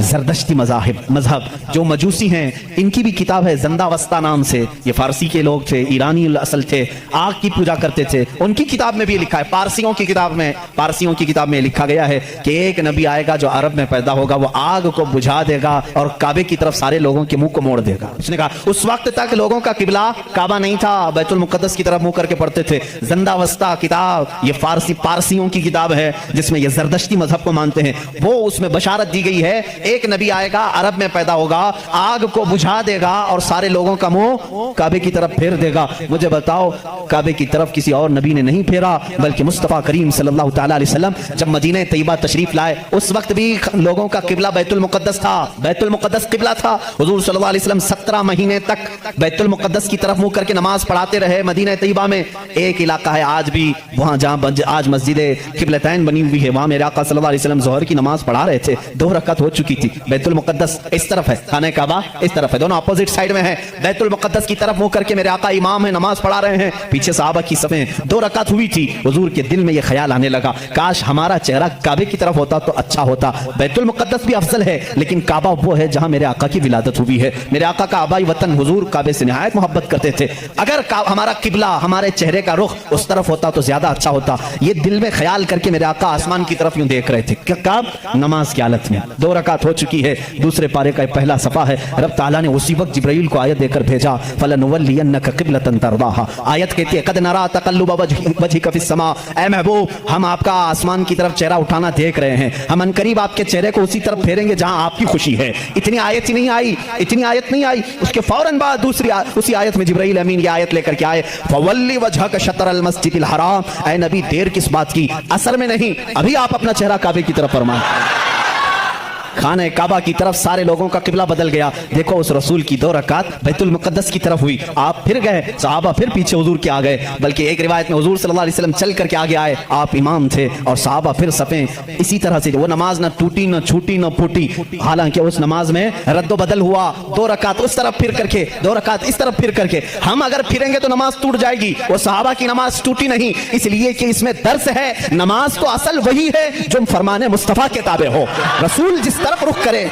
زردشتی مذہب جو مجوسی ہیں، ان کی بھی کتاب ہے زندہ وسطہ نام سے، یہ فارسی کے لوگ تھے، ایرانی اصل تھے، آگ کی پوجا کرتے تھے، ان کی کتاب میں بھی لکھا ہے، پارسیوں کی کتاب میں لکھا گیا ہے کہ ایک نبی آئے گا جو عرب میں پیدا ہوگا، وہ آگ کو بجھا دے گا اور کعبے کی طرف سارے لوگوں کے منہ کو موڑ دے گا۔ اس نے کہا اس وقت تک لوگوں کا قبلہ کعبہ نہیں تھا، بیت المقدس کی طرف منہ کر کے پڑھتے تھے۔ زندہ وسطہ کتاب یہ پارسیوں کی کتاب ہے جس میں یہ زردشتی مذہب کو مانتے ہیں، وہ اس میں بشارت دی گئی ہے ایک نبی آئے گا، عرب میں پیدا ہوگا، آگ کو بجھا دے گا اور سارے لوگوں کا منہ کعبے کی طرف پھیر دے گا۔ مجھے بتاؤ کعبے کی طرف کسی اور نبی نے نہیں پھیرا، بلکہ مصطفیٰ کریم صلی اللہ تعالیٰ علیہ وسلم جب مدینہ طیبہ تشریف لائے اس وقت بھی لوگوں کا قبلہ بیت المقدس تھا، بیت المقدس قبلہ تھا۔ حضور صلی اللہ علیہ وسلم 17 مہینے تک بیت المقدس کی طرف منہ کر کے نماز پڑھاتے رہے۔ مدینہ طیبہ میں ایک علاقہ ہے آج بھی، وہاں جہاں آج مسجد قبلتین بنی ہوئی ہے، وہاں میرے آقا صلی اللہ علیہ وسلم ظہر کی نماز پڑھا رہے تھے، 2 رکعت ہو چکی تھی۔ بیت المقدس اس طرف ہے، خانہ کعبہ اس طرف ہے، دونوں اپوزٹ سائیڈ میں ہے۔ بیت المقدس کی طرف منہ کر کے میرے آقا امام ہے، نماز پڑھا رہے ہیں، پیچھے صحابہ کی صفیں، 2 رکعت ہوئی تھی۔ حضور کے دل میں یہ خیال آنے لگا کاش ہمارا چہرہ کعبے کی طرف ہوتا تو اچھا ہوتا۔ بیت المقدس بھی افضل ہے لیکن کعبہ وہ ہے جہاں میرے آقا کی ولادت ہوئی ہے۔ میرے آقا کا آبائی وطن، حضور کعبے سے نہایت محبت کرتے تھے، اگر ہمارا قبلہ ہمارے چہرے کا رخ اس طرف ہوتا تو زیادہ اچھا ہوتا۔ یہ دل میں خیال کر کے میرے آقا آسمان کی طرف یوں دیکھ رہے تھے، کب نماز کی حالت میں 2 رکعت ہو چکی ہے، دوسرے پارے کا پہلا صفحہ ہے۔ رب تعالیٰ نے اسی وقت جبرائیل کو آیت دے کر بھیجا، فَلَنُوَلِّيَنَّكَ قِبْلَةً تَرْضَاهَا۔ آیت کہتی ہے قَدْ نَرَىٰ تَقَلُّبَ وَجْهِكَ فِي السَّمَاءِ، اے محبوب ہم آپ کا آسمان کی طرف چہرہ اٹھانا دیکھ رہے ہیں، ہم عنقریب آپ کے چہرے کو اسی طرف پھیریں گے جہاں آپ کی خوشی ہے۔ اتنی آیت نہیں آئی، اس کے فوراً بعد اسی آیت میں جبرائیل امین یہ آیت لے کر کے آئے، فَوَلِّ وَجْهَكَ شَطْرَ الْمَسْجِدِ الْحَرَامِ، اے نبی دیر کس بات کی، اثر میں نہیں، ابھی آپ اپنا چہرہ کعبے کی طرف فرمائیں۔ خانہ کعبہ کی طرف سارے لوگوں کا قبلہ بدل گیا۔ دیکھو اس رسول کی 2 رکعت بیت المقدس کی طرف ہوئی، آپ پھر گئے، صحابہ پھر پیچھے حضور کے آ گئے، بلکہ ایک روایت میں حضور صلی اللہ علیہ وسلم چل کر کے آگے آئے، آپ امام تھے اور صحابہ پھر صفیں اسی طرح سے۔ وہ نماز نہ ٹوٹی نہ چھوٹی نہ پھوٹی، حالانکہ اس نماز میں رد و بدل ہوا، 2 رکعت اس طرف پھر کر کے 2 رکعت اس طرف پھر کر کے۔ ہم اگر پھریں گے تو نماز ٹوٹ جائے گی، وہ صحابہ کی نماز ٹوٹی نہیں، اس لیے کہ اس میں درس ہے نماز تو اصل وہی ہے جو فرمان مصطفیٰ کے تابع ہو، رسول جس طرف رخ کرے